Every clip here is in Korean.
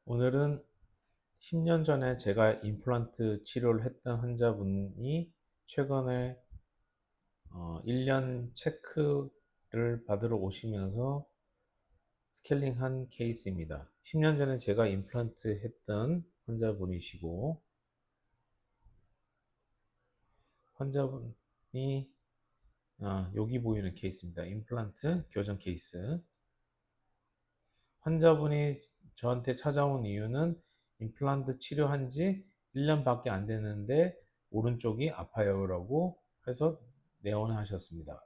오늘은 10년 전에 제가 임플란트 치료를 했던 환자분이 최근에 1년 체크를 받으러 오시면서 스케일링한 케이스입니다. 10년 전에 제가 임플란트 했던 환자분이시고, 환자분이 여기 보이는 케이스입니다. 임플란트 교정 케이스. 환자분이 저한테 찾아온 이유는 임플란트 치료한 지 1년밖에 안 됐는데 오른쪽이 아파요라고 해서 내원하셨습니다.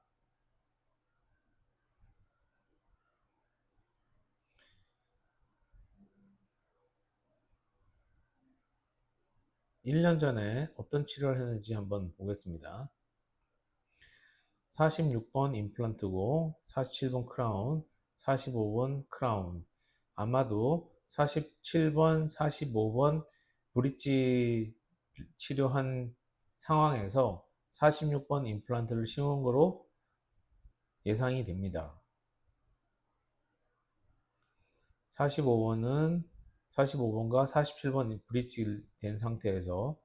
1년 전에 어떤 치료를 했는지 한번 보겠습니다. 46번 임플란트고 47번 크라운, 45번 크라운. 아마도 47번, 45번 브릿지 치료한 상황에서 46번 임플란트를 심은 거로 예상이 됩니다. 45번과 47번 브릿지 된 상태에서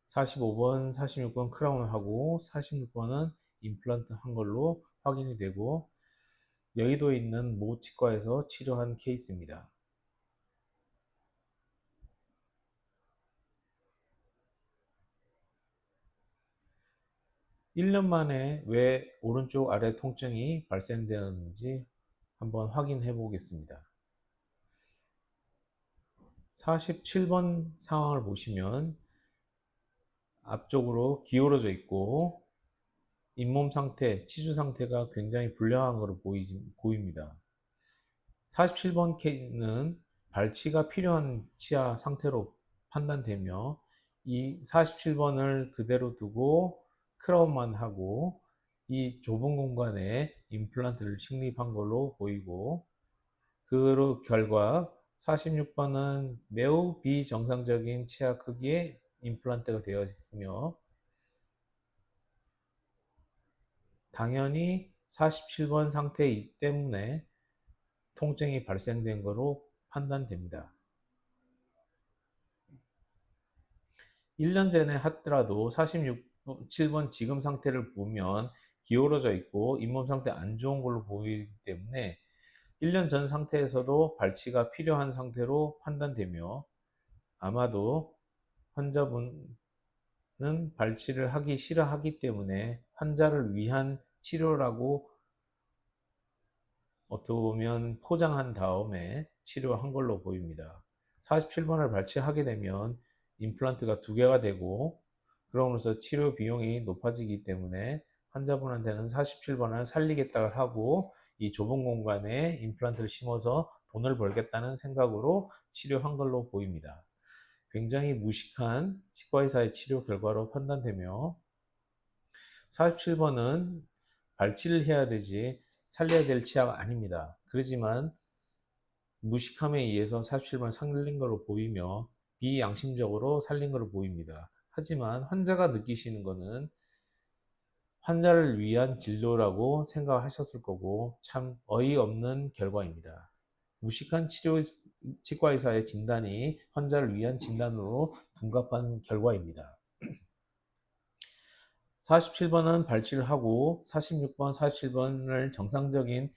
45번, 46번 크라운을 하고 46번은 임플란트 한 걸로 확인이 되고 여의도에 있는 모 치과에서 치료한 케이스입니다. 1년 만에 왜 오른쪽 아래 통증이 발생되었는지 한번 확인해 보겠습니다. 47번 상황을 보시면 앞쪽으로 기울어져 있고 잇몸 상태, 치주 상태가 굉장히 불량한 것으로 보입니다. 47번 K는 발치가 필요한 치아 상태로 판단되며 이 47번을 그대로 두고 크라운만 하고 이 좁은 공간에 임플란트를 식립한 걸로 보이고 그 결과 46번은 매우 비정상적인 치아 크기의 임플란트가 되어 있으며 당연히 47번 상태이기 때문에 통증이 발생된 것으로 판단됩니다. 1년 전에 하더라도 47번 지금 상태를 보면 기울어져 있고 잇몸 상태 안 좋은 걸로 보이기 때문에 1년 전 상태에서도 발치가 필요한 상태로 판단되며 아마도 환자분은 발치를 하기 싫어하기 때문에 환자를 위한 치료라고 어떻게 보면 포장한 다음에 치료한 걸로 보입니다. 47번을 발치하게 되면 임플란트가 두 개가 되고 그럼으로써 치료 비용이 높아지기 때문에 환자분한테는 47번을 살리겠다고 하고 이 좁은 공간에 임플란트를 심어서 돈을 벌겠다는 생각으로 치료한 걸로 보입니다. 굉장히 무식한 치과의사의 치료 결과로 판단되며 47번은 발치를 해야 되지 살려야 될 치아가 아닙니다. 그렇지만 무식함에 의해서 47번 살린 것으로 보이며 비양심적으로 살린 것으로 보입니다. 하지만 환자가 느끼시는 것은 환자를 위한 진료라고 생각하셨을 거고 참 어이없는 결과입니다. 무식한 치과의사의 진단이 환자를 위한 진단으로 둔갑한 결과입니다. 47번은 발치를 하고 46번, 47번을 정상적인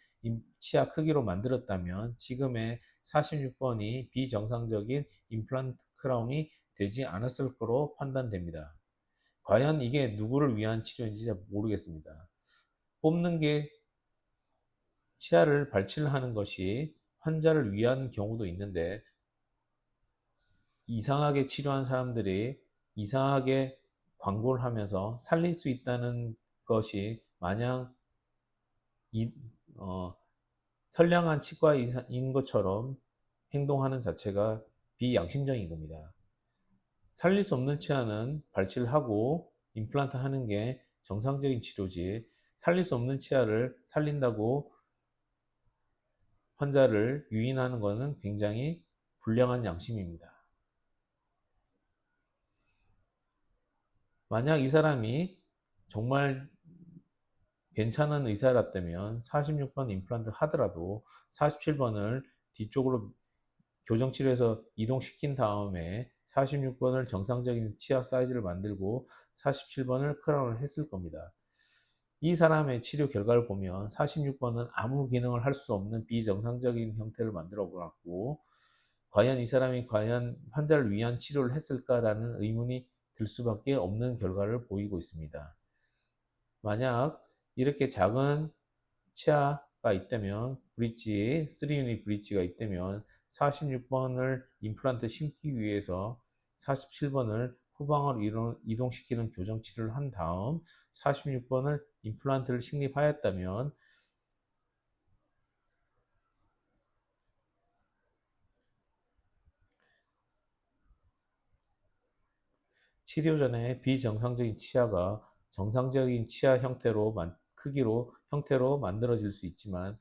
치아 크기로 만들었다면 지금의 46번이 비정상적인 임플란트 크라운이 되지 않았을 거로 판단됩니다. 과연 이게 누구를 위한 치료인지 잘 모르겠습니다. 뽑는 게 치아를 발치를 하는 것이 환자를 위한 경우도 있는데 이상하게 치료한 사람들이 이상하게 광고를 하면서 살릴 수 있다는 것이 마냥 이, 어, 선량한 치과인 것처럼 행동하는 자체가 비양심적인 겁니다. 살릴 수 없는 치아는 발치를 하고 임플란트 하는 게 정상적인 치료지 살릴 수 없는 치아를 살린다고 환자를 유인하는 것은 굉장히 불량한 양심입니다. 만약 이 사람이 정말 괜찮은 의사였다면 46번 임플란트 하더라도 47번을 뒤쪽으로 교정치료에서 이동시킨 다음에 46번을 정상적인 치아 사이즈를 만들고 47번을 크라운을 했을 겁니다. 이 사람의 치료 결과를 보면 46번은 아무 기능을 할 수 없는 비정상적인 형태를 만들어 보았고, 과연 이 사람이 과연 환자를 위한 치료를 했을까라는 의문이 들 수밖에 없는 결과를 보이고 있습니다. 만약 이렇게 작은 치아가 있다면, 브릿지, 3유닛 브릿지가 있다면 46번을 임플란트 심기 위해서 47번을 후방으로 이동시키는 교정 치료를 한 다음 46번을 임플란트를 식립하였다면, 치료 전에 비정상적인 치아가 정상적인 치아 크기로 형태로 만들어질 수 있지만,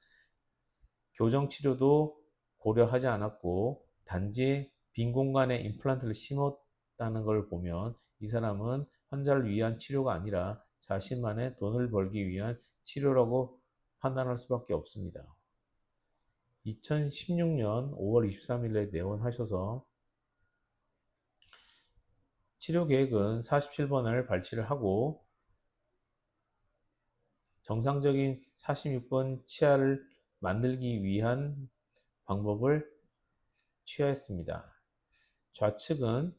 교정 치료도 고려하지 않았고 단지 빈 공간에 임플란트를 심었다는 걸 보면 이 사람은 환자를 위한 치료가 아니라 자신만의 돈을 벌기 위한 치료라고 판단할 수밖에 없습니다. 2016년 5월 23일에 내원하셔서 치료 계획은 47번을 발치를 하고 정상적인 46번 치아를 만들기 위한 방법을 취하였습니다. 좌측과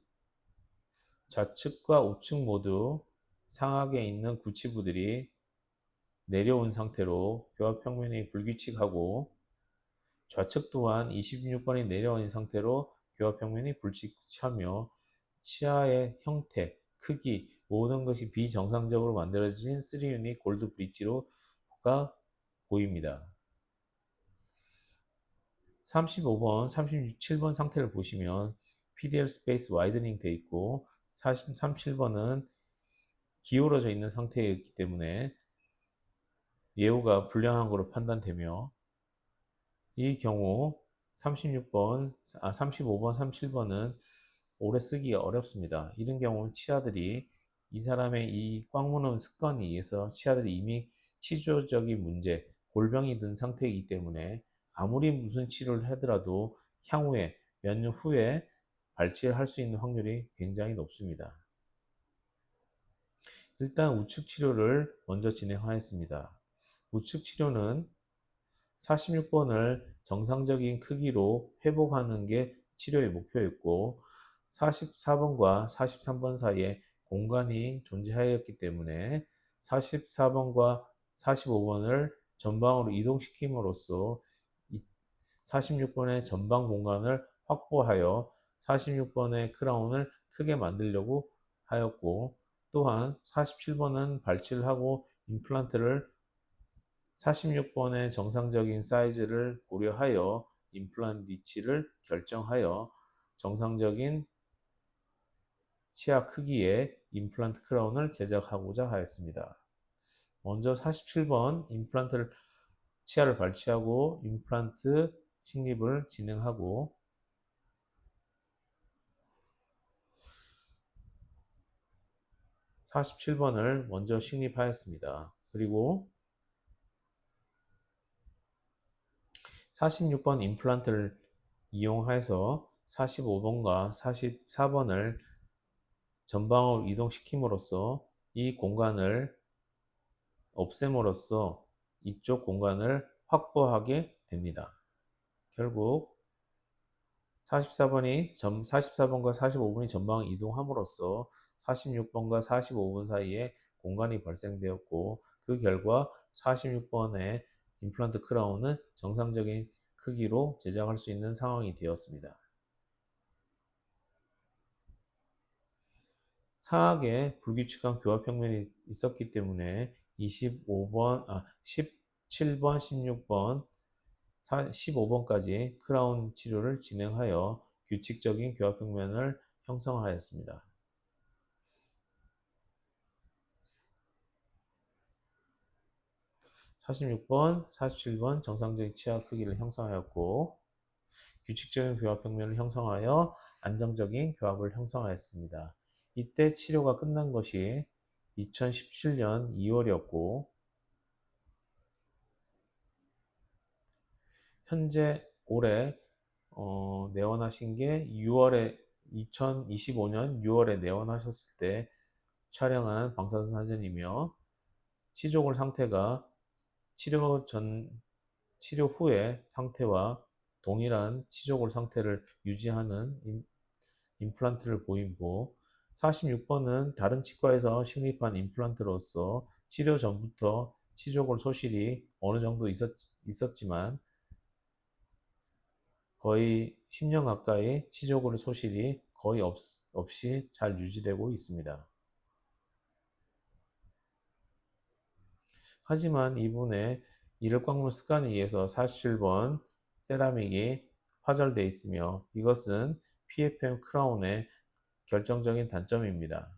우측 모두 상악에 있는 구치부들이 내려온 상태로 교합평면이 불규칙하고, 좌측 또한 26번이 내려온 상태로 교합평면이 불규칙하며 치아의 형태, 크기, 모든 것이 비정상적으로 만들어진 3유닛 골드 브릿지로가 보입니다. 35번, 37번 상태를 보시면 PDL 스페이스 와이드닝 되어 있고 37번은 기울어져 있는 상태이기 때문에 예후가 불량한 것으로 판단되며, 이 경우 35번, 37번은 오래 쓰기가 어렵습니다. 이런 경우는 치아들이 이 사람의 이 꽉 무는 습관에 의해서 치아들이 이미 치주적인 문제, 골병이 든 상태이기 때문에 아무리 무슨 치료를 하더라도 향후에 몇 년 후에 발치를 할 수 있는 확률이 굉장히 높습니다. 일단 우측 치료를 먼저 진행하였습니다. 우측 치료는 46번을 정상적인 크기로 회복하는 게 치료의 목표였고, 44번과 43번 사이에 공간이 존재하였기 때문에 44번과 45번을 전방으로 이동시킴으로써 46번의 전방 공간을 확보하여 46번의 크라운을 크게 만들려고 하였고, 또한 47번은 발치를 하고 임플란트를 46번의 정상적인 사이즈를 고려하여 임플란트 위치를 결정하여 정상적인 치아 크기의 임플란트 크라운을 제작하고자 하였습니다. 먼저 47번 임플란트를 치아를 발치하고 임플란트 식립을 진행하고, 47번을 먼저 식립하였습니다. 그리고 46번 임플란트를 이용해서 45번과 44번을 전방으로 이동시킴으로써 이 공간을 없앰으로써 이쪽 공간을 확보하게 됩니다. 결국 44번과 45번이 전방 이동함으로써 46번과 45번 사이에 공간이 발생되었고, 그 결과 46번의 임플란트 크라운은 정상적인 크기로 제작할 수 있는 상황이 되었습니다. 상악에 불규칙한 교합평면이 있었기 때문에 17번, 16번, 15번까지 크라운 치료를 진행하여 규칙적인 교합평면을 형성하였습니다. 46번, 47번 정상적인 치아 크기를 형성하였고, 규칙적인 교합평면을 형성하여 안정적인 교합을 형성하였습니다. 이때 치료가 끝난 것이 2017년 2월이었고, 현재 올해 내원하신 게 2025년 6월에 내원하셨을 때 촬영한 방사선 사진이며 치조골 상태가 치료 전, 치료 후의 상태와 동일한 치조골 상태를 유지하는 임플란트를 보이고 46번은 다른 치과에서 식립한 임플란트로서 치료 전부터 치조골 소실이 어느 정도 있었지만 거의 10년 가까이 치조골 소실이 거의 없이 잘 유지되고 있습니다. 하지만 이분의 이력광물 스칸에 의해서 47번 세라믹이 파절되어 있으며 이것은 PFM 크라운의 결정적인 단점입니다.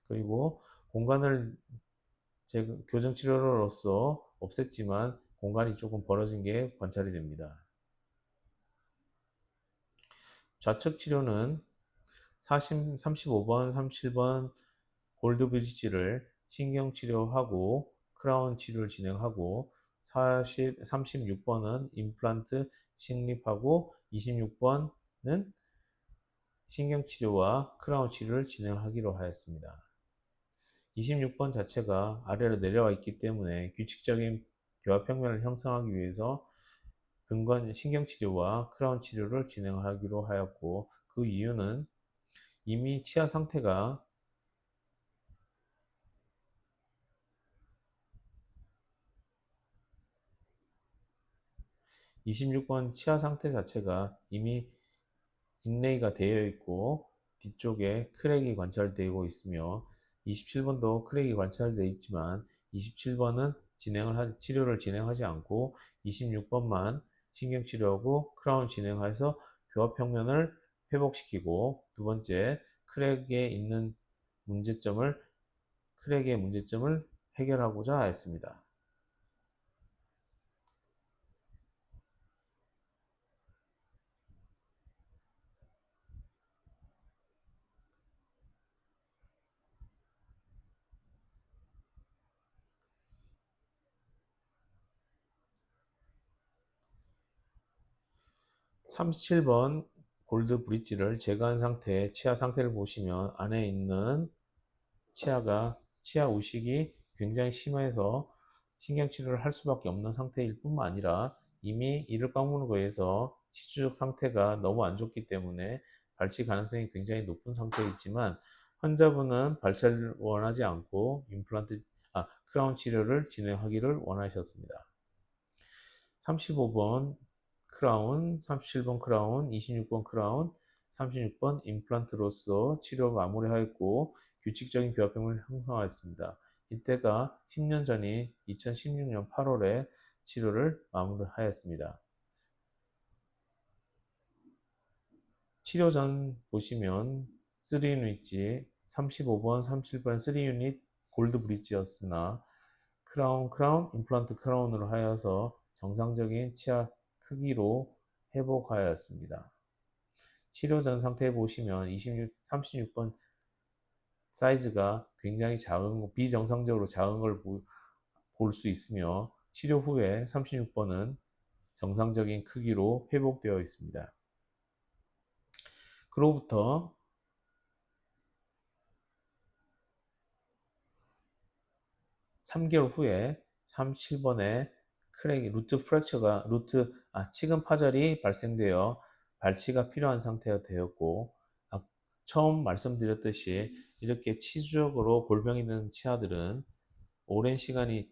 그리고 공간을 교정 치료로서 없앴지만 공간이 조금 벌어진 게 관찰이 됩니다. 좌측 치료는 35번, 37번 골드 브릿지를 신경 치료하고 크라운 치료를 진행하고 36번은 임플란트 식립하고 26번은 신경 치료와 크라운 치료를 진행하기로 하였습니다. 26번 자체가 아래로 내려와 있기 때문에 규칙적인 교합평면을 형성하기 위해서 근관 신경치료와 크라운 치료를 진행하기로 하였고 그 이유는 이미 치아 상태가 26번 치아 상태 자체가 이미 인레이가 되어 있고 뒤쪽에 크랙이 관찰되고 있으며 27번도 크랙이 관찰되어 있지만 27번은 치료를 진행하지 않고 26번만 신경치료하고 크라운 진행해서 교합평면을 회복시키고 두 번째 크랙의 문제점을 해결하고자 했습니다. 37번 골드 브릿지를 제거한 상태의 치아 상태를 보시면 안에 있는 치아 우식이 굉장히 심해서 신경치료를 할 수밖에 없는 상태일 뿐만 아니라 이미 이를 깎는 거에서 치주적 상태가 너무 안 좋기 때문에 발치 가능성이 굉장히 높은 상태이지만 환자분은 발치를 원하지 않고 크라운 치료를 진행하기를 원하셨습니다. 35번 크라운, 37번 크라운, 26번 크라운, 36번 임플란트로서 치료 마무리하였고 규칙적인 교합형을 형성하였습니다. 이때가 10년 전인 2016년 8월에 치료를 마무리하였습니다. 치료 전 보시면 3유닛 35번, 37번 3유닛 골드 브릿지였으나 크라운, 임플란트 크라운으로 하여서 정상적인 치아 크기로 회복하였습니다. 치료 전 상태 보시면 36번 사이즈가 굉장히 비정상적으로 작은 걸 볼 수 있으며 치료 후에 36번은 정상적인 크기로 회복되어 있습니다. 그로부터 3개월 후에 37번에 치근 파절이 발생되어 발치가 필요한 상태가 되었고, 처음 말씀드렸듯이 이렇게 치주적으로 골병이 든 치아들은 오랜 시간을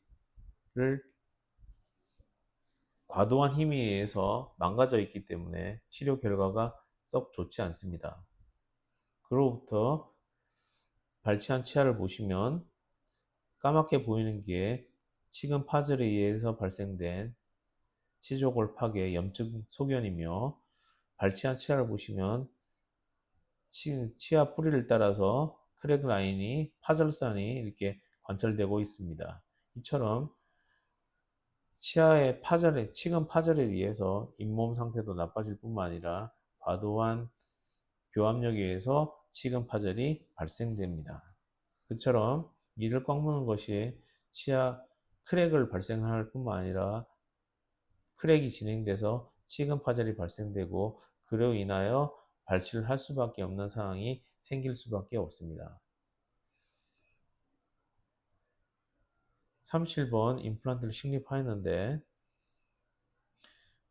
과도한 힘에 의해서 망가져 있기 때문에 치료 결과가 썩 좋지 않습니다. 그로부터 발치한 치아를 보시면 까맣게 보이는 게 치근 파절에 의해서 발생된 치조골 파괴 염증 소견이며 발치한 치아를 보시면 치아 뿌리를 따라서 크랙 라인이 파절산이 이렇게 관찰되고 있습니다. 이처럼 치근 파절에 의해서 잇몸 상태도 나빠질 뿐만 아니라 과도한 교합력에 의해서 치근 파절이 발생됩니다. 그처럼 이를 꽉 무는 것이 치아 크랙을 발생할 뿐만 아니라 크랙이 진행돼서 치근 파절이 발생되고 그로 인하여 발치를 할 수밖에 없는 상황이 생길 수밖에 없습니다. 37번 임플란트를 식립하였는데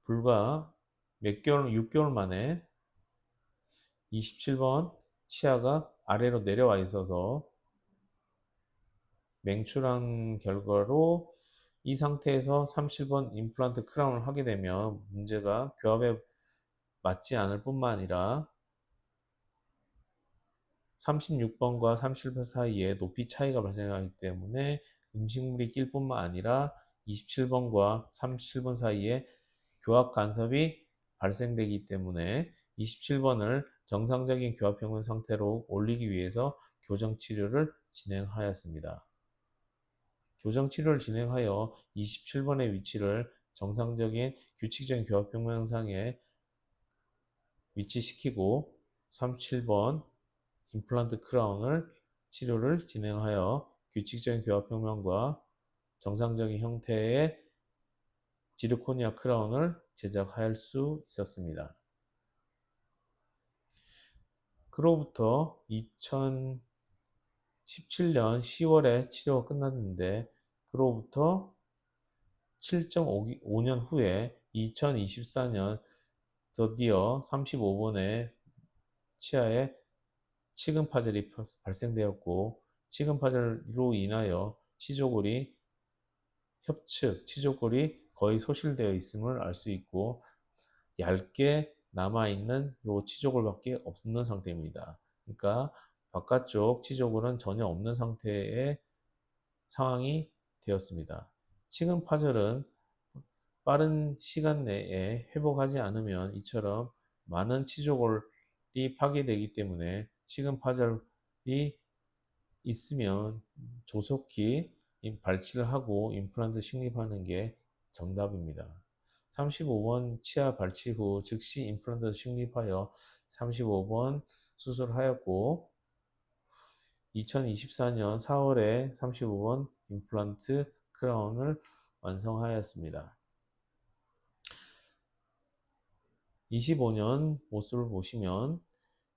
불과 몇 개월, 6개월 만에 27번 치아가 아래로 내려와 있어서 맹출한 결과로 이 상태에서 37번 임플란트 크라운을 하게 되면 문제가 교합에 맞지 않을 뿐만 아니라 36번과 37번 사이에 높이 차이가 발생하기 때문에 음식물이 낄 뿐만 아니라 27번과 37번 사이에 교합 간섭이 발생되기 때문에 27번을 정상적인 교합평면 상태로 올리기 위해서 교정 치료를 진행하였습니다. 교정 치료를 진행하여 27번의 위치를 정상적인 규칙적인 교합평면상에 위치시키고 37번 임플란트 크라운을 치료를 진행하여 규칙적인 교합평면과 정상적인 형태의 지르코니아 크라운을 제작할 수 있었습니다. 그로부터 2017년 10월에 치료가 끝났는데 그로부터 7.5년 후에 2024년 드디어 35번의 치아에 치근 파절이 발생되었고 치근 파절로 인하여 치조골이 협측, 치조골이 거의 소실되어 있음을 알 수 있고 얇게 남아있는 요 치조골밖에 없는 상태입니다. 그러니까 바깥쪽 치조골은 전혀 없는 상태의 상황이 되었습니다. 치근 파절은 빠른 시간 내에 회복하지 않으면 이처럼 많은 치조골이 파괴되기 때문에 치근 파절이 있으면 조속히 발치를 하고 임플란트 식립하는 게 정답입니다. 35번 치아 발치 후 즉시 임플란트 식립하여 35번 수술하였고 2024년 4월에 35번 임플란트 크라운을 완성하였습니다. 25년 모습을 보시면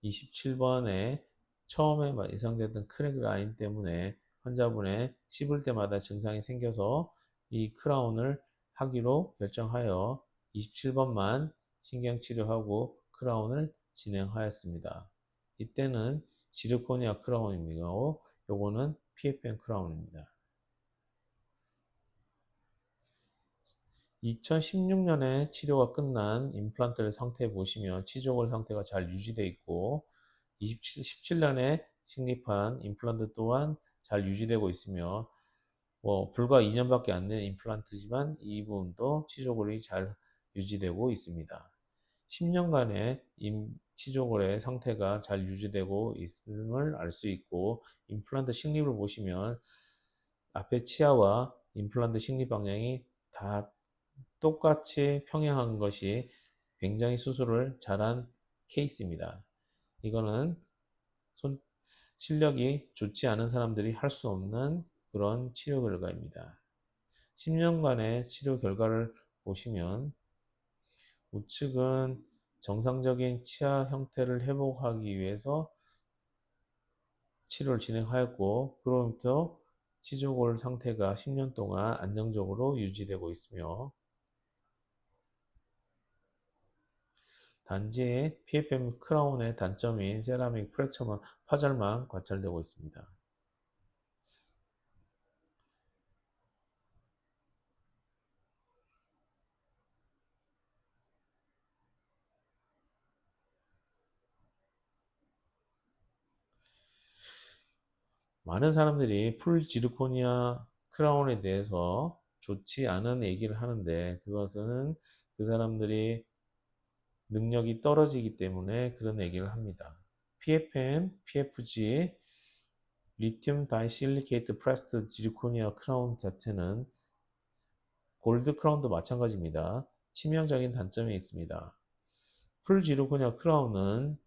27번에 처음에 예상됐던 크랙 라인 때문에 환자분의 씹을 때마다 증상이 생겨서 이 크라운을 하기로 결정하여 27번만 신경치료하고 크라운을 진행하였습니다. 이때는 지르코니아 크라운입니다. 요거는 PFM 크라운입니다. 2016년에 치료가 끝난 임플란트를 상태 보시면 치조골 상태가 잘 유지되어 있고 17년에 식립한 임플란트 또한 잘 유지되고 있으며 불과 2년밖에 안 된 임플란트지만 이 부분도 치조골이 잘 유지되고 있습니다. 10년간의 치조골의 상태가 잘 유지되고 있음을 알 수 있고 임플란트 식립을 보시면 앞에 치아와 임플란트 식립 방향이 다 똑같이 평행한 것이 굉장히 수술을 잘한 케이스입니다. 이거는 실력이 좋지 않은 사람들이 할 수 없는 그런 치료 결과입니다. 10년간의 치료 결과를 보시면 우측은 정상적인 치아 형태를 회복하기 위해서 치료를 진행하였고 그로부터 치조골 상태가 10년 동안 안정적으로 유지되고 있으며 단지 PFM 크라운의 단점인 세라믹 프랙처만 파절만 관찰되고 있습니다. 많은 사람들이 풀 지르코니아 크라운에 대해서 좋지 않은 얘기를 하는데 그것은 그 사람들이 능력이 떨어지기 때문에 그런 얘기를 합니다. PFM, PFG, 리튬 다이실리케이트 프레스트 지르코니아 크라운 자체는 골드 크라운도 마찬가지입니다. 치명적인 단점이 있습니다. 풀 지르코니아 크라운은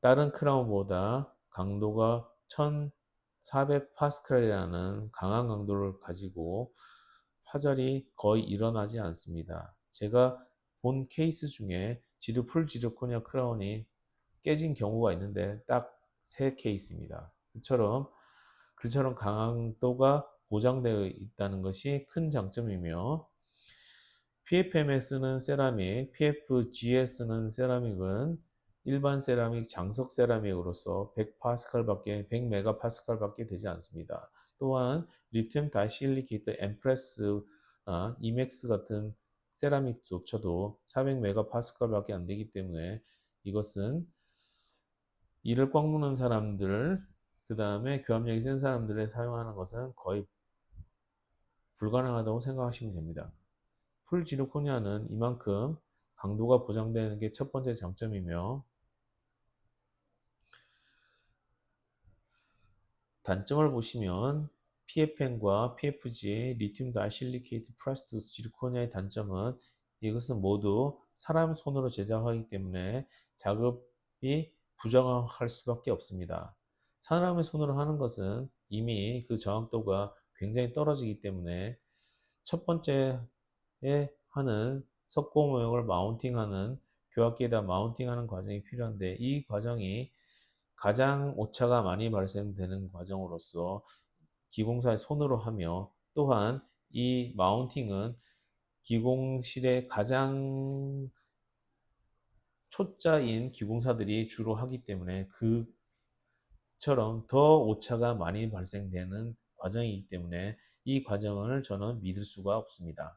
다른 크라운보다 강도가 1400파스칼이라는 강한 강도를 가지고 파절이 거의 일어나지 않습니다. 제가 본 케이스 중에 풀 지르코니아 크라운이 깨진 경우가 있는데 딱 세 케이스입니다. 그처럼 강도가 보장되어 있다는 것이 큰 장점이며 PFM에 쓰는 세라믹, PFG에 쓰는 세라믹은 일반 세라믹, 장석 세라믹으로서 100파스칼밖에 100메가파스칼밖에 되지 않습니다. 또한 리튬 다이실리케이트 엠프레스, 이맥스 같은 세라믹조차도 400메가파스칼밖에 안 되기 때문에 이것은 이를 꽉 무는 사람들, 그 다음에 교합력이 센 사람들에 사용하는 것은 거의 불가능하다고 생각하시면 됩니다. 풀 지르코니아는 이만큼 강도가 보장되는 게 첫 번째 장점이며 단점을 보시면 PFN과 PFG, 리튬 다이실리케이트 프라스트 지르코니아의 단점은 이것은 모두 사람 손으로 제작하기 때문에 작업이 부정할 수밖에 없습니다. 사람의 손으로 하는 것은 이미 그 저항도가 굉장히 떨어지기 때문에 첫 번째에 하는 석고 모형을 마운팅하는 교합기에다 마운팅하는 과정이 필요한데 이 과정이 가장 오차가 많이 발생되는 과정으로서 기공사의 손으로 하며 또한 이 마운팅은 기공실의 가장 초짜인 기공사들이 주로 하기 때문에 그처럼 더 오차가 많이 발생되는 과정이기 때문에 이 과정을 저는 믿을 수가 없습니다.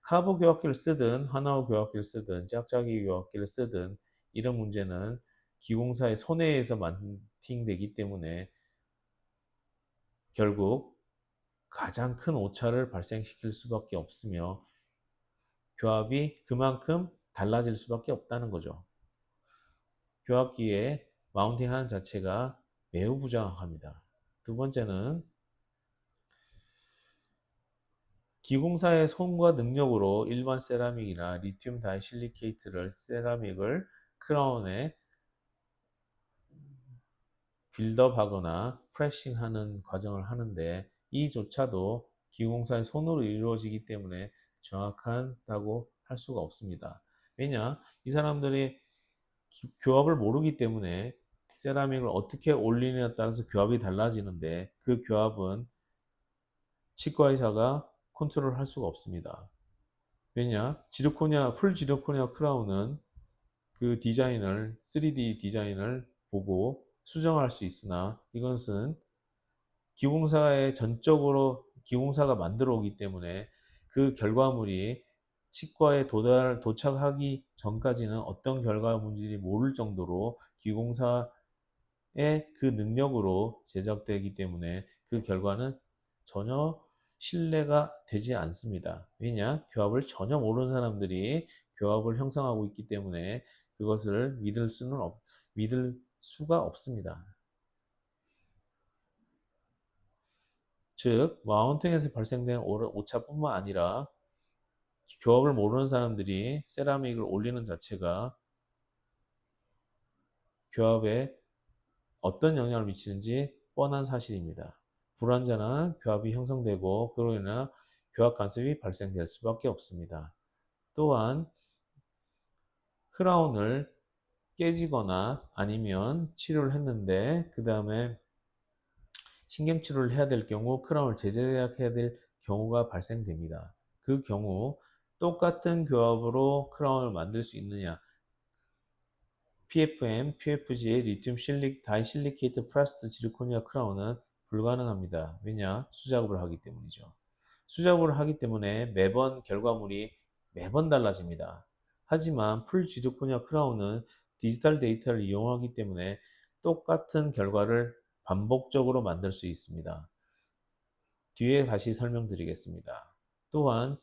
카보 교합기를 쓰든 하나호 교합기를 쓰든 짝짝이 교합기를 쓰든 이런 문제는 기공사의 손해에서 마팅되기 때문에 결국 가장 큰 오차를 발생시킬 수밖에 없으며 교합이 그만큼 달라질 수밖에 없다는 거죠. 교합기에 마운팅하는 자체가 매우 부정확합니다. 두 번째는 기공사의 손과 능력으로 일반 세라믹이나 리튬 다이실리케이트를 세라믹을 크라운에 빌드업하거나 프레싱하는 과정을 하는데 이조차도 기공사의 손으로 이루어지기 때문에 정확하다고 할 수가 없습니다. 왜냐? 이 사람들이 교합을 모르기 때문에 세라믹을 어떻게 올리느냐에 따라서 교합이 달라지는데 그 교합은 치과의사가 컨트롤할 수가 없습니다. 왜냐? 풀 지르코니아 크라운은 그 디자인을 3D 디자인을 보고 수정할 수 있으나 이것은 기공사에 전적으로 기공사가 만들어 오기 때문에 그 결과물이 치과에 도착하기 전까지는 어떤 결과물인지 모를 정도로 기공사의 그 능력으로 제작되기 때문에 그 결과는 전혀 신뢰가 되지 않습니다. 왜냐? 교합을 전혀 모르는 사람들이 교합을 형성하고 있기 때문에 그것을 믿을 수가 없습니다. 즉, 마운팅에서 발생된 오차뿐만 아니라 교합을 모르는 사람들이 세라믹을 올리는 자체가 교합에 어떤 영향을 미치는지 뻔한 사실입니다. 불완전한 교합이 형성되고 그로 인해 교합 간섭이 발생될 수밖에 없습니다. 또한 크라운을 깨지거나 아니면 치료를 했는데 그 다음에 신경치료를 해야 될 경우 크라운을 재제약해야 될 경우가 발생됩니다. 그 경우 똑같은 교합으로 크라운을 만들 수 있느냐? PFM, PFG의 리튬 다이실리케이트 플라스트 지르코니아 크라운은 불가능합니다. 왜냐? 수작업을 하기 때문이죠. 수작업을 하기 때문에 매번 결과물이 매번 달라집니다. 하지만 풀 지르코니아 크라운은 디지털 데이터를 이용하기 때문에 똑같은 결과를 반복적으로 만들 수 있습니다. 뒤에 다시 설명드리겠습니다. 또한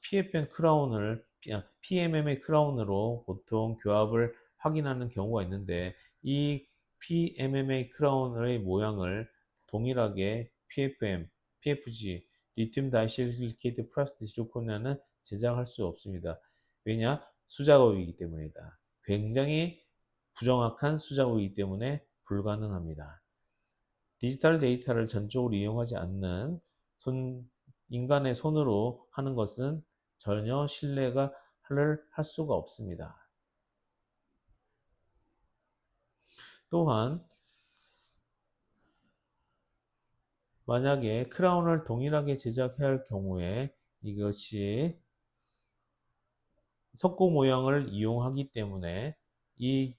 PMMA 크라운으로 보통 교합을 확인하는 경우가 있는데 이 PMMA 크라운의 모양을 동일하게 PFM, PFG, 리튬 다이실리케이트 플라스틱 시리콘에는 제작할 수 없습니다. 왜냐? 수작업이기 때문이다. 굉장히 부정확한 수작업이기 때문에 불가능합니다. 디지털 데이터를 전적으로 이용하지 않는 인간의 손으로 하는 것은 전혀 신뢰가 할 수가 없습니다. 또한 만약에 크라운을 동일하게 제작해야 할 경우에 이것이 석고 모형을 이용하기 때문에 이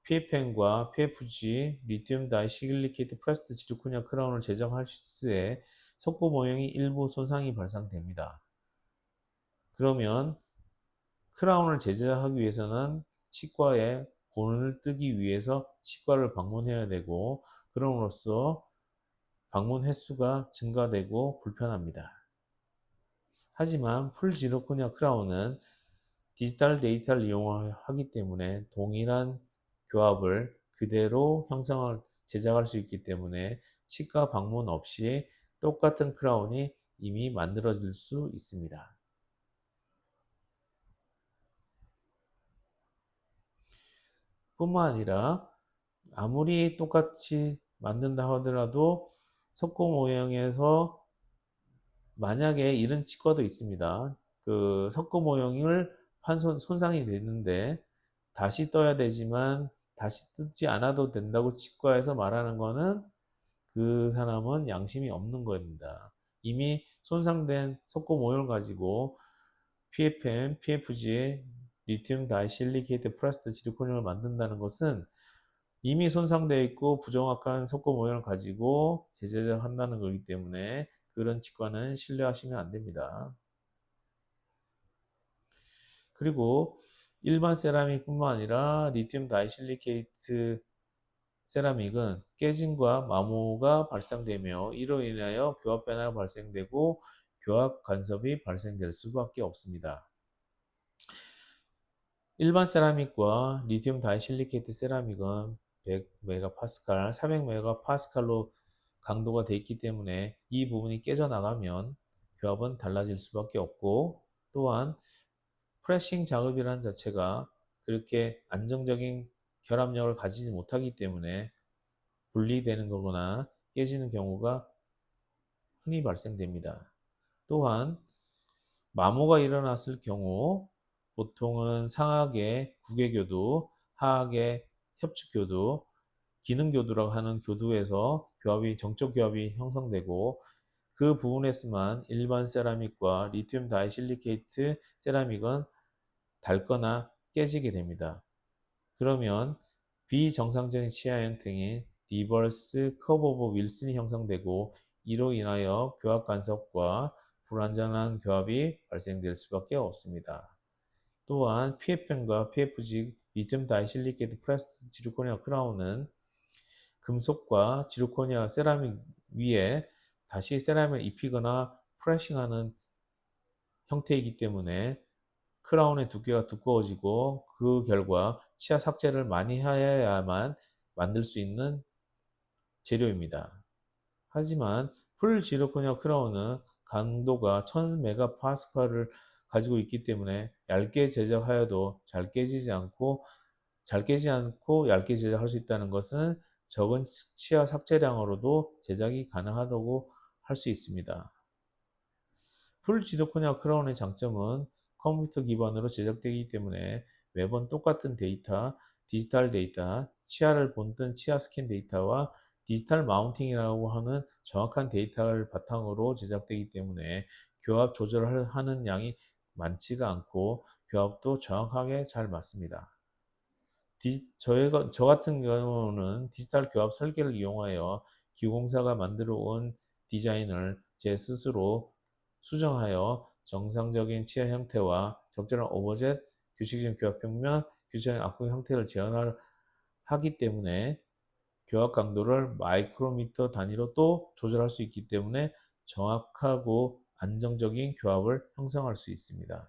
PFM과 PFG, 리튬 다이실리케이트 프레스드 지르코니아 크라운을 제작할 시에 석고 모형이 일부 손상이 발생됩니다. 그러면 크라운을 제작하기 위해서는 치과에 본을 뜨기 위해서 치과를 방문해야 되고, 그럼으로써 방문 횟수가 증가되고 불편합니다. 하지만 풀 지르코니아 크라운은 디지털 데이터를 이용하기 때문에 동일한 교합을 그대로 제작할 수 있기 때문에 치과 방문 없이 똑같은 크라운이 이미 만들어질 수 있습니다. 뿐만 아니라 아무리 똑같이 만든다 하더라도 석고 모형에서 만약에 이런 치과도 있습니다. 그 석고 모형을 손상이 됐는데 다시 떠야 되지만 다시 뜯지 않아도 된다고 치과에서 말하는 거는 그 사람은 양심이 없는 겁니다. 이미 손상된 석고 모형을 가지고 PFM, PFG, 리튬 다이실리케이트 플라스틱 지르코늄을 만든다는 것은 이미 손상되어 있고 부정확한 석고 모형을 가지고 재제작한다는 거기 때문에 그런 치과는 신뢰하시면 안 됩니다. 그리고 일반 세라믹뿐만 아니라 리튬 다이실리케이트 세라믹은 깨짐과 마모가 발생되며 이로 인하여 교합 변화가 발생되고 교합 간섭이 발생될 수밖에 없습니다. 일반 세라믹과 리튬 다이실리케이트 세라믹은 100메가파스칼, 400메가파스칼로 강도가 되어 있기 때문에 이 부분이 깨져나가면 교합은 달라질 수밖에 없고, 또한 프레싱 작업이라는 자체가 그렇게 안정적인 결합력을 가지지 못하기 때문에 분리되는 거거나 깨지는 경우가 흔히 발생됩니다. 또한 마모가 일어났을 경우 보통은 상하계 구개교두, 하하계 협축교두, 기능교두라고 하는 교두에서 정적 교합이 형성되고, 그 부분에서만 일반 세라믹과 리튬 다이실리케이트 세라믹은 닳거나 깨지게 됩니다. 그러면 비정상적인 치아 형태인 리버스 커브 오브 윌슨이 형성되고, 이로 인하여 교합 간섭과 불완전한 교합이 발생될 수밖에 없습니다. 또한 PFM과 PFG 리튬 다이실리케이트 프레스드 지르코니아 크라운은 금속과 지르코니아 세라믹 위에 다시 세라믹을 입히거나 프레싱하는 형태이기 때문에 크라운의 두께가 두꺼워지고 그 결과 치아 삭제를 많이 하여야만 만들 수 있는 재료입니다. 하지만 풀 지르코니아 크라운은 강도가 1000메가파스칼을 가지고 있기 때문에 얇게 제작하여도 잘 깨지지 않고 얇게 제작할 수 있다는 것은 적은 치아 삭제량으로도 제작이 가능하다고 할 수 있습니다. 풀 지르코니아 크라운의 장점은 컴퓨터 기반으로 제작되기 때문에 매번 똑같은 데이터, 디지털 데이터, 치아를 본뜬 치아 스캔 데이터와 디지털 마운팅이라고 하는 정확한 데이터를 바탕으로 제작되기 때문에 교합 조절을 하는 양이 많지가 않고 교합도 정확하게 잘 맞습니다. 저 같은 경우는 디지털 교합 설계를 이용하여 기공사가 만들어 온 디자인을 제 스스로 수정하여 정상적인 치아 형태와 적절한 오버젯, 규칙적인 교합 평면, 규칙적인 압구 형태를 하기 때문에 교합 강도를 마이크로미터 단위로 또 조절할 수 있기 때문에 정확하고 안정적인 교합을 형성할 수 있습니다.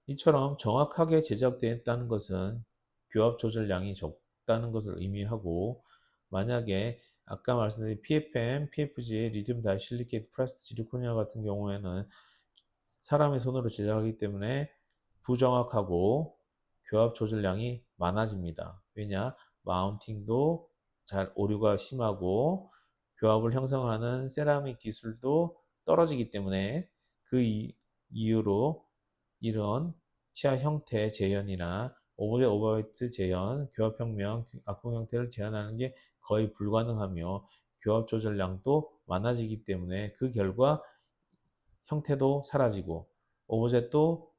이처럼 정확하게 제작되었다는 것은 교합 조절량이 적다는 것을 의미하고, 만약에 아까 말씀드린 PFM, PFG, 리튬 다이실리케이트 플라스틱 지르코니아 같은 경우에는 사람의 손으로 제작하기 때문에 부정확하고 교합 조절량이 많아집니다. 왜냐? 마운팅도 잘 오류가 심하고 교합을 형성하는 세라믹 기술도 떨어지기 때문에 그 이유로 이런 치아 형태 재현이나 오브젝트 오버웨이트 재현, 교합평면, 악공 형태를 재현하는 게 거의 불가능하며 교합 조절량도 많아지기 때문에 그 결과 형태도 사라지고 오브젝도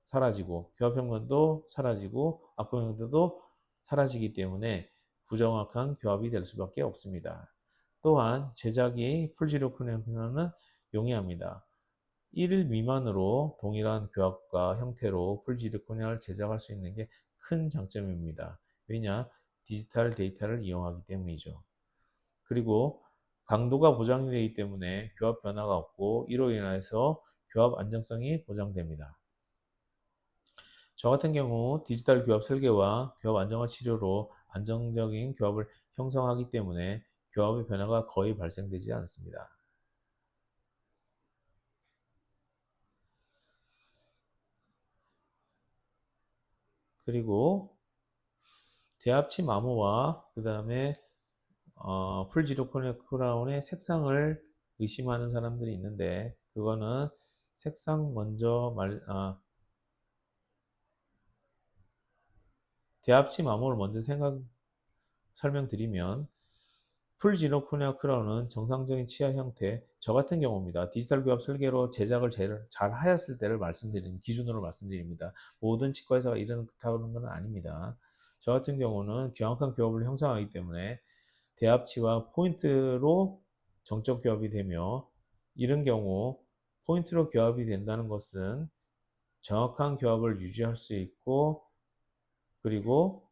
사라지고 교합평면도 사라지고 악공 형태도 사라지기 때문에 부정확한 교합이 될 수밖에 없습니다. 또한 제작이 풀지루크네는 용이합니다. 1일 미만으로 동일한 교합과 형태로 풀지르코니아를 제작할 수 있는 게 큰 장점입니다. 왜냐? 디지털 데이터를 이용하기 때문이죠. 그리고 강도가 보장이 되기 때문에 교합 변화가 없고 이로 인해서 교합 안정성이 보장됩니다. 저 같은 경우 디지털 교합 설계와 교합 안정화 치료로 안정적인 교합을 형성하기 때문에 교합의 변화가 거의 발생되지 않습니다. 그리고 대합치 마모와 그 다음에 풀지로코네 크라운의 색상을 의심하는 사람들이 있는데 그거는 색상 먼저 대합치 마모를 먼저 설명드리면 풀지로코네 크라운은 정상적인 치아 형태 저 같은 경우입니다. 디지털 교합 설계로 제작을 제일 잘 하였을 때를 말씀드리는 기준으로 말씀드립니다. 모든 치과에서 이렇다는 건 아닙니다. 저 같은 경우는 정확한 교합을 형성하기 때문에 대합치와 포인트로 정적 교합이 되며 이런 경우 포인트로 교합이 된다는 것은 정확한 교합을 유지할 수 있고 그리고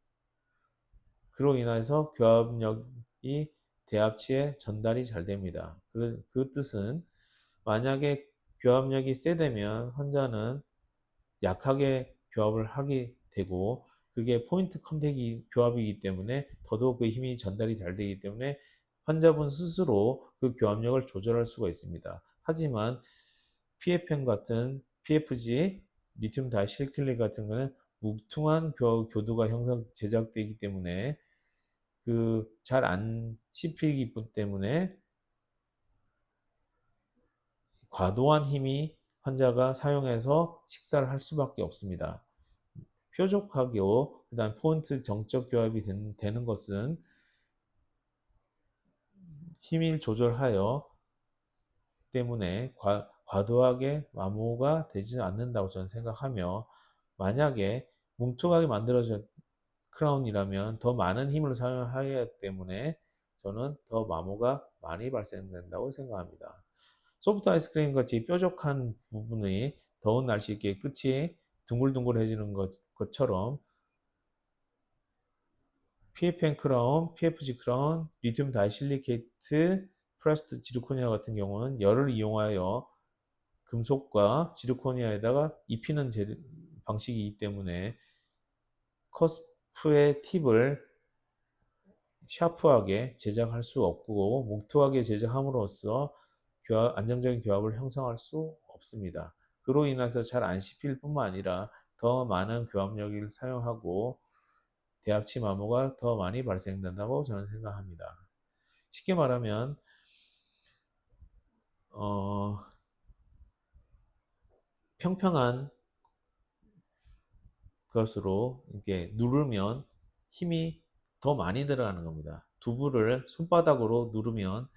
그로 인해서 교합력이 대합치에 전달이 잘 됩니다. 그 뜻은 만약에 교합력이 세되면 환자는 약하게 교합을 하게 되고 그게 포인트 컨택이 교합이기 때문에 더더욱 그 힘이 전달이 잘 되기 때문에 환자분 스스로 그 교합력을 조절할 수가 있습니다. 하지만 PFM 같은 PFG, 리튬 다이실킬리 같은 거는 뭉퉁한 교두가 제작되기 때문에 그 잘 안 씹히기 때문에 과도한 힘이 환자가 사용해서 식사를 할 수밖에 없습니다. 뾰족하고 그다음 포인트 정적 교합이 되는 것은 힘을 조절하여 때문에 과도하게 마모가 되지 않는다고 저는 생각하며 만약에 뭉툭하게 만들어진 크라운이라면 더 많은 힘을 사용하기 때문에 저는 더 마모가 많이 발생된다고 생각합니다. 소프트 아이스크림 같이 뾰족한 부분이 더운 날씨에 끝이 둥글둥글해지는 것처럼 PFN 크라운, PFG 크라운, 리튬 다이실리케이트, 프레스트 지르코니아 같은 경우는 열을 이용하여 금속과 지르코니아에다가 입히는 방식이기 때문에 커스프의 팁을 샤프하게 제작할 수 없고 뭉툭하게 제작함으로써 안정적인 교합을 형성할 수 없습니다. 그로 인해서 잘 안 씹힐 뿐만 아니라 더 많은 교합력을 사용하고 대합치 마모가 더 많이 발생된다고 저는 생각합니다. 쉽게 말하면 어, 평평한 것으로 이렇게 누르면 힘이 더 많이 들어가는 겁니다. 두부를 손바닥으로 누르면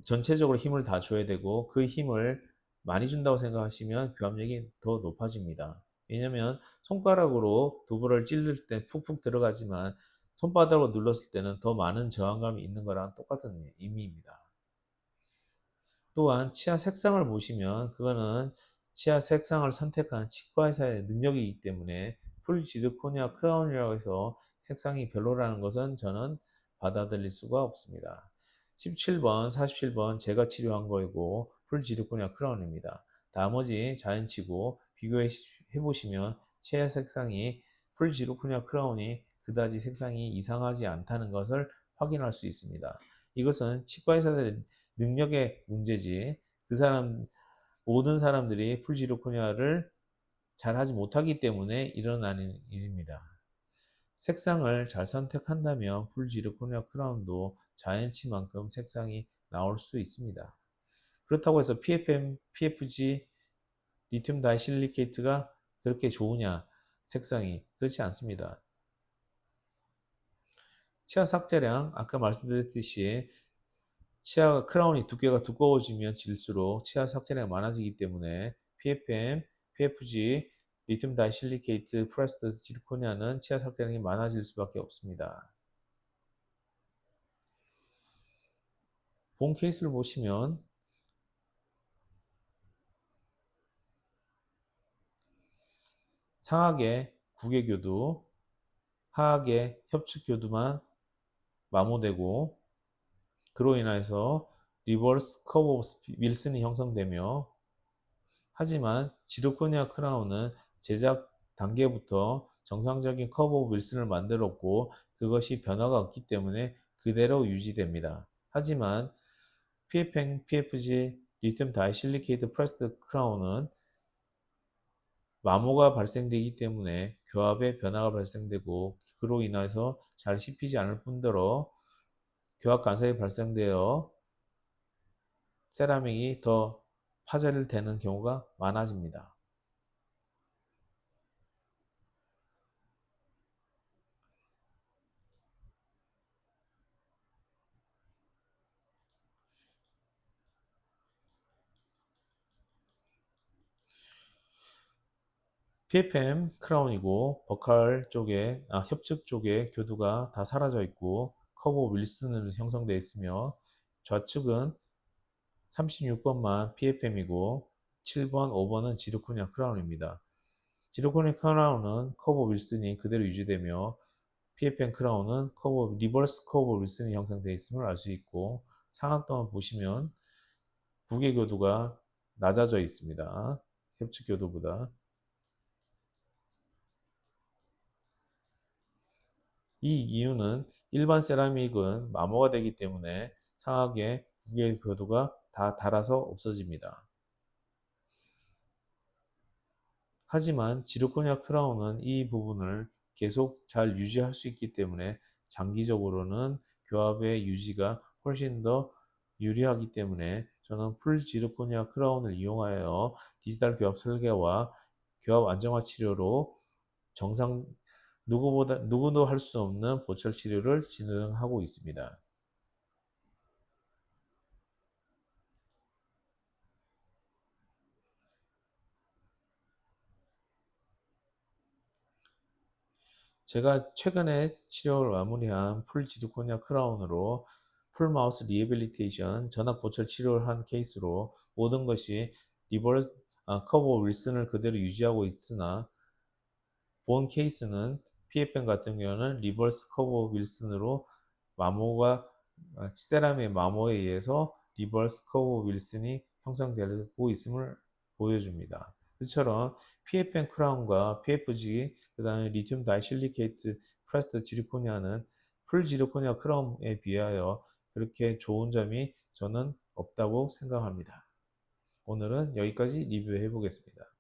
전체적으로 힘을 다 줘야 되고 그 힘을 많이 준다고 생각하시면 교합력이 더 높아집니다. 왜냐하면 손가락으로 두부를 찌를 때 푹푹 들어가지만 손바닥으로 눌렀을 때는 더 많은 저항감이 있는 거랑 똑같은 의미입니다. 또한 치아 색상을 보시면 그거는 치아 색상을 선택한 치과의사의 능력이기 때문에 풀 지르코니아 크라운이라고 해서 색상이 별로라는 것은 저는 받아들일 수가 없습니다. 17번, 47번 제가 치료한 거이고 풀 지르코니아 크라운입니다. 나머지 자연치고 비교해 보시면 치아 색상이 풀 지르코니아 크라운이 그다지 색상이 이상하지 않다는 것을 확인할 수 있습니다. 이것은 치과의사의 능력의 문제지 그 사람 모든 사람들이 풀지르코니아를 잘하지 못하기 때문에 일어나는 일입니다. 색상을 잘 선택한다면 풀지르코니아 크라운도 자연치만큼 색상이 나올 수 있습니다. 그렇다고 해서 PFM, PFG, 리튬 다이실리케이트가 그렇게 좋으냐? 색상이 그렇지 않습니다. 치아 삭제량 아까 말씀드렸듯이 치아 크라운이 두께가 두꺼워지면 질수록 치아 삭제량이 많아지기 때문에 PFM, PFG, 리튬 다이실리케이트, 프레스드 지르코니아는 치아 삭제량이 많아질 수밖에 없습니다. 본 케이스를 보시면 상하계 구개교두, 하하계 협축교두만 마모되고 그로 인해서 리버스 커브 오브 윌슨이 형성되며 하지만 지르코니아 크라운은 제작 단계부터 정상적인 커브 오브 윌슨을 만들었고 그것이 변화가 없기 때문에 그대로 유지됩니다. 하지만 PFM, PFG, 리튬 다이실리케이트 프레스드 크라운은 마모가 발생되기 때문에 교합에 변화가 발생되고 그로 인해서 잘 씹히지 않을 뿐더러 교합 간섭이 발생되어 세라믹이 더 파열을 되는 경우가 많아집니다. PFM 크라운이고 버칼 쪽에 협측 쪽에 교두가 다 사라져 있고 커브 윌슨으로 형성되어 있으며 좌측은 36번만 PFM이고 7번, 5번은 지르코니아 크라운입니다. 지르코니아 크라운은 커브 윌슨이 그대로 유지되며 PFM 크라운은 리버스 커브 윌슨이 형성되어 있음을 알 수 있고 상악도만 보시면 무게 교도가 낮아져 있습니다. 협측 교도보다. 이 이유는 일반 세라믹은 마모가 되기 때문에 상하게 무게 교도가 다 닳아서 없어집니다. 하지만 지르코니아 크라운은 이 부분을 계속 잘 유지할 수 있기 때문에 장기적으로는 교합의 유지가 훨씬 더 유리하기 때문에 저는 풀 지르코니아 크라운을 이용하여 디지털 교합 설계와 교합 안정화 치료로 정상 누구도 할 수 없는 보철 치료를 진행하고 있습니다. 제가 최근에 치료를 마무리한 풀 지르코니아 크라운으로 풀 마우스 리해빌리테이션 전압 보철 치료를 한 케이스로 모든 것이 리버스 커버 윌슨을 그대로 유지하고 있으나 본 케이스는 PFM 같은 경우는 리버스 커버 윌슨으로 마모가 치세람의 마모에 의해서 리버스 커버 윌슨이 형성되고 있음을 보여줍니다. 이처럼 PFM 크라운과 PFG, 그 다음에 리튬 다이실리케이트 프레스트 지르코니아는 풀 지르코니아 크라운에 비하여 그렇게 좋은 점이 저는 없다고 생각합니다. 오늘은 여기까지 리뷰해 보겠습니다.